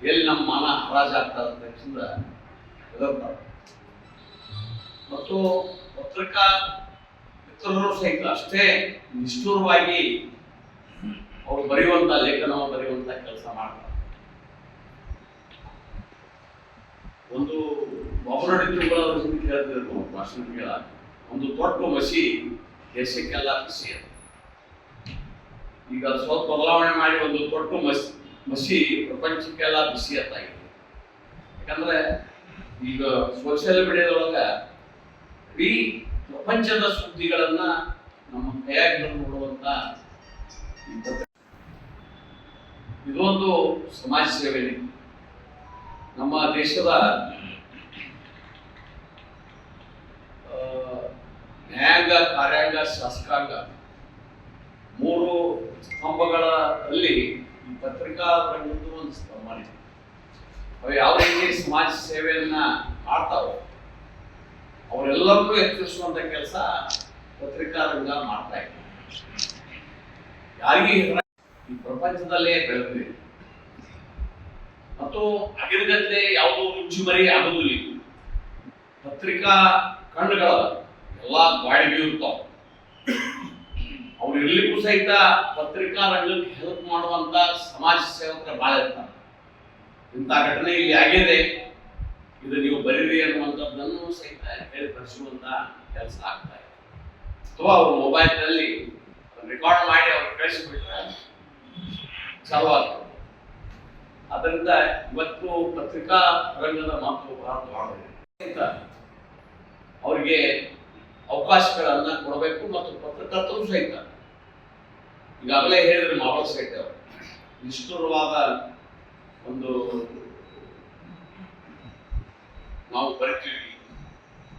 ಎಲ್ಲಿ ನಮ್ಮ ಮಾನ ಹರಾಜಾಗ್ತದೆ ಅಂತ ಹೆದರ್ತಾರೆ. ಮತ್ತು ಪತ್ರಿಕಾ ಮಿತ್ರರು ಸಹಿತ ಅಷ್ಟೇ ನಿಷ್ಠುರವಾಗಿ ಅವ್ರು ಬರೆಯುವಂತ ಲೇಖನವನ್ನು ಬರೆಯುವಂತ ಕೆಲಸ ಮಾಡ್ತಾರೆ. ಒಂದು ಒಬ್ಬರೊಡಿ ತಿಂಗಳ ಕೇಳ್ತಿದ್ರು ಭಾಷಣ ಕೇಳ, ಒಂದು ದೊಡ್ಡ ಮಸಿ ದೇಶಕ್ಕೆಲ್ಲ ಬಿಸಿ ಅದು. ಈಗ ಸ್ವಲ್ಪ ಬದಲಾವಣೆ ಮಾಡಿ ಒಂದು ದೊಡ್ಡ ಮಸಿ ಪ್ರಪಂಚಕ್ಕೆಲ್ಲ ಬಿಸಿ ಅತ್ತಾಗಿದೆ. ಯಾಕಂದ್ರೆ ಈಗ ಸೋಷಿಯಲ್ ಮೀಡಿಯಾದೊಳಗ ಇಡೀ ಪ್ರಪಂಚದ ಸುದ್ದಿಗಳನ್ನ ನಮ್ಮ ಕೈಯಾಗಿ ನೋಡುವಂತ ಇದೊಂದು ಸಮಾಜ ಸೇವೆ. ನಮ್ಮ ದೇಶದ ನ್ಯಾಯಾಂಗ, ಕಾರ್ಯಾಂಗ, ಶಾಸಕಾಂಗ ಮೂರು ಸ್ತಂಭಗಳಲ್ಲಿ ಈ ಪತ್ರಿಕಾ ರಂಗದ್ದು ಒಂದು ಸ್ತಂಭ ಇದೆ. ಅವು ಯಾವ ರೀತಿ ಸಮಾಜ ಸೇವೆಯನ್ನ ಮಾಡ್ತಾವೋ ಅವರೆಲ್ಲರನ್ನೂ ಎಚ್ಚರಿಸುವಂತ ಕೆಲಸ ಪತ್ರಿಕಾ ರಂಗ ಮಾಡ್ತಾ ಇದೆ. ಯಾರಿಗೆ ಈ ಪ್ರಪಂಚದಲ್ಲೇ ಬೆಳೆದಿದೆ ಮತ್ತು ಅಗಿರಗತ್ತೆ ಯಾವುದೋ ಮುಚ್ಚುಮರಿ ಆಗೋದಿಲ್ಲ. ಪತ್ರಿಕಾ ಕಣ್ಣುಗಳ ಎಲ್ಲ ಬಾಡಿಗೆ ಇರ್ತಾವ. ಅವ್ರು ಇರ್ಲಿಕ್ಕೂ ಸಹಿತ ಪತ್ರಿಕಾ ರಂಗಕ್ಕೆ ಹೆಲ್ಪ್ ಮಾಡುವಂತ ಸಮಾಜ ಸೇವಕರು ಬಹಳ ಇರ್ತಾರೆ. ಇಂಥ ಘಟನೆ ಇಲ್ಲಿ ಆಗಿದೆ, ಇದು ನೀವು ಬರೀರಿ ಅನ್ನುವಂಥದ್ದನ್ನು ಸಹಿತ ಹೇಳಿ ಕಳಿಸುವಂತ ಕೆಲಸ ಆಗ್ತಾ ಇದೆ. ಅಥವಾ ಅವ್ರ ಮೊಬೈಲ್ನಲ್ಲಿ ರೆಕಾರ್ಡ್ ಮಾಡಿ ಅವ್ರು ಕಳಿಸಿಬಿಟ್ರೆ ಚಾಲುವಾಗ್ತದೆ. ಅದರಿಂದ ಇವತ್ತು ಪತ್ರಿಕಾ ರಂಗದ ಮಾತು ಬಹಳ ದೊಡ್ಡದಿದೆ. ಅವರಿಗೆ ಅವಕಾಶಗಳನ್ನ ಕೊಡಬೇಕು ಮತ್ತು ಪತ್ರಕರ್ತರು ಸಹಿತ ಈಗಾಗಲೇ ಹೇಳಿದ್ರೆ ಮಾಡಲ್ ಸಹಿತ ನಿಷ್ಠುರವಾದ ಒಂದು ನಾವು ಬರಿತೀವಿ